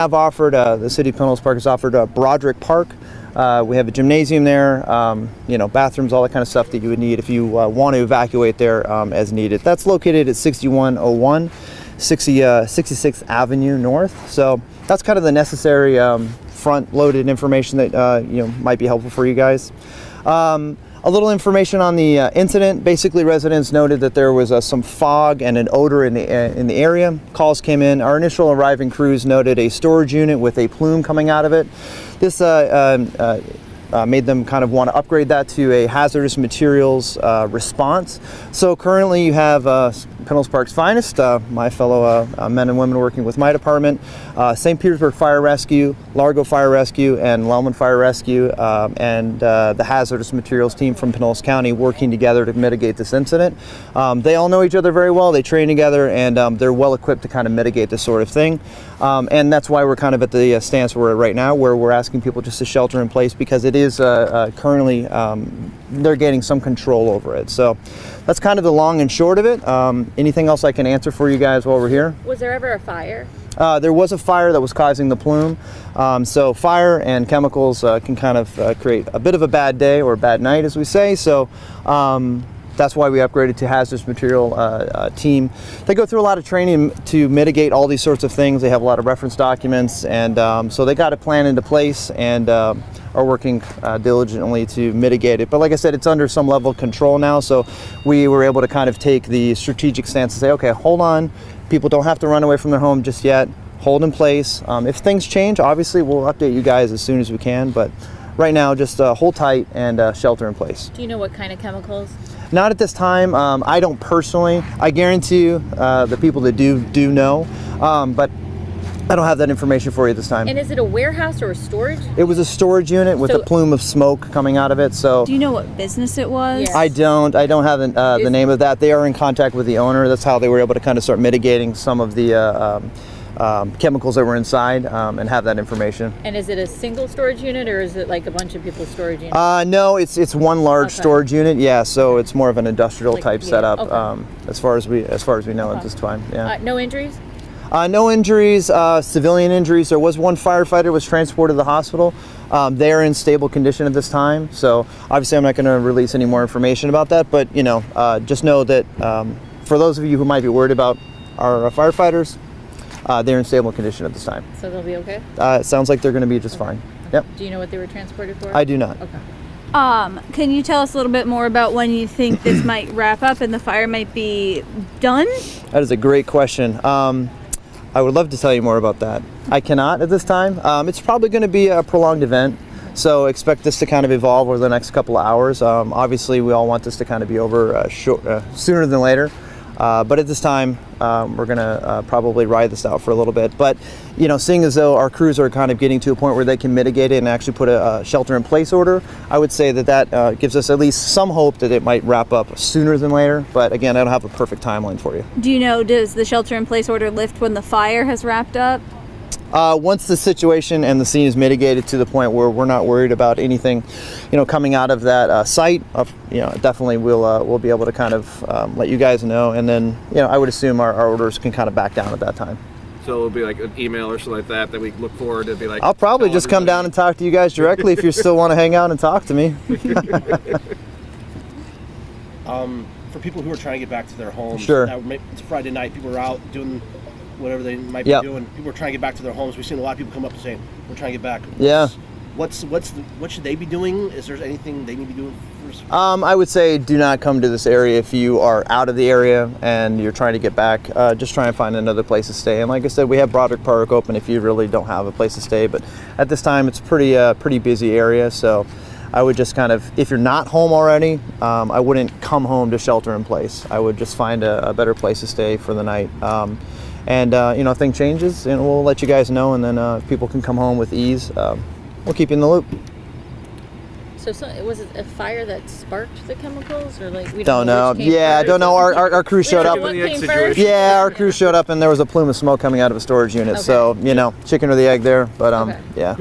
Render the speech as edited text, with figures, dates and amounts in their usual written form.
Have offered, the city of Pinellas Park has offered Broderick Park. We have a gymnasium there, bathrooms, all that kind of stuff that you would need if you want to evacuate there as needed. That's located at 6101 66th Avenue North. So that's kind of the necessary front-loaded information that might be helpful for you guys. A little information on the incident. Basically, residents noted that there was some fog and an odor in the area. Calls came in. Our initial arriving crews noted a storage unit with a plume coming out of it. This made them kind of want to upgrade that to a hazardous materials response. So currently you have Pinellas Park's finest, my fellow men and women working with my department, St. Petersburg Fire Rescue, Largo Fire Rescue, and Lellman Fire Rescue, and the hazardous materials team from Pinellas County working together to mitigate this incident. They all know each other very well, they train together, and they're well equipped to kind of mitigate this sort of thing. And that's why we're kind of at the stance we're at right now, where we're asking people just to shelter in place, because it is currently, they're getting some control over it. So that's kind of the long and short of it. Anything else I can answer for you guys while we're here? Was there ever a fire? There was a fire that was causing the plume. So fire and chemicals can kind of create a bit of a bad day, or a bad night, as we say. So that's why we upgraded to hazardous material team. They go through a lot of training to mitigate all these sorts of things. They have a lot of reference documents, and so they got a plan into place and are working diligently to mitigate it. But like I said, it's under some level of control now, so we were able to kind of take the strategic stance and say, okay, hold on. People don't have to run away from their home just yet. Hold in place. If things change, obviously we'll update you guys as soon as we can, but right now just hold tight and shelter in place. Do you know what kind of chemicals? Not at this time. I don't personally. I guarantee you the people that do know, but I don't have that information for you this time. And is it a warehouse or a storage? It was a storage unit with a plume of smoke coming out of it. So do you know what business it was? Yes. I don't have the name of that. They are in contact with the owner. That's how they were able to kind of start mitigating some of the chemicals that were inside and have that information. And is it a single storage unit, or is it like a bunch of people's storage units? No, it's one large storage unit. Yeah, so it's more of an industrial type setup. Okay. As far as we know at this time. Yeah. No injuries? No injuries, civilian injuries. There was one firefighter was transported to the hospital. They are in stable condition at this time. So obviously I'm not going to release any more information about that, but just know that for those of you who might be worried about our firefighters, they're in stable condition at this time. So they'll be okay? It sounds like they're going to be just fine. Yep. Do you know what they were transported for? I do not. Okay. Can you tell us a little bit more about when you think this might wrap up and the fire might be done? That is a great question. I would love to tell you more about that. I cannot at this time. It's probably going to be a prolonged event, so expect this to kind of evolve over the next couple of hours. Obviously, we all want this to kind of be over sooner than later. But at this time, we're going to probably ride this out for a little bit. But, seeing as though our crews are kind of getting to a point where they can mitigate it and actually put a shelter-in-place order, I would say that gives us at least some hope that it might wrap up sooner than later. But again, I don't have a perfect timeline for you. Do you know, does the shelter-in-place order lift when the fire has wrapped up? Once the situation and the scene is mitigated to the point where we're not worried about anything, coming out of that site, definitely we'll be able to kind of let you guys know, and then I would assume our orders can kind of back down at that time. So it'll be like an email or something like that we look forward to be like. I'll probably just come down and talk to you guys directly if you still want to hang out and talk to me. For people who are trying to get back to their homes, sure. It's Friday night. People are out doing whatever they might be doing. People are trying to get back to their homes. We've seen a lot of people come up and saying, "We're trying to get back." Yeah. What should they be doing? Is there anything they need to be doing first? I would say do not come to this area if you are out of the area and you're trying to get back. Just try and find another place to stay. And like I said, we have Broderick Park open if you really don't have a place to stay. But at this time, it's pretty busy area. So I would just kind of, if you're not home already, I wouldn't come home to shelter in place. I would just find a better place to stay for the night. If thing changes, we'll let you guys know, and then if people can come home with ease, we'll keep you in the loop. So was it a fire that sparked the chemicals, or like we don't know? Yeah, I don't know. Our crew showed up. Yeah, our crew showed up, and there was a plume of smoke coming out of a storage unit. Okay. So chicken or the egg there, but yeah.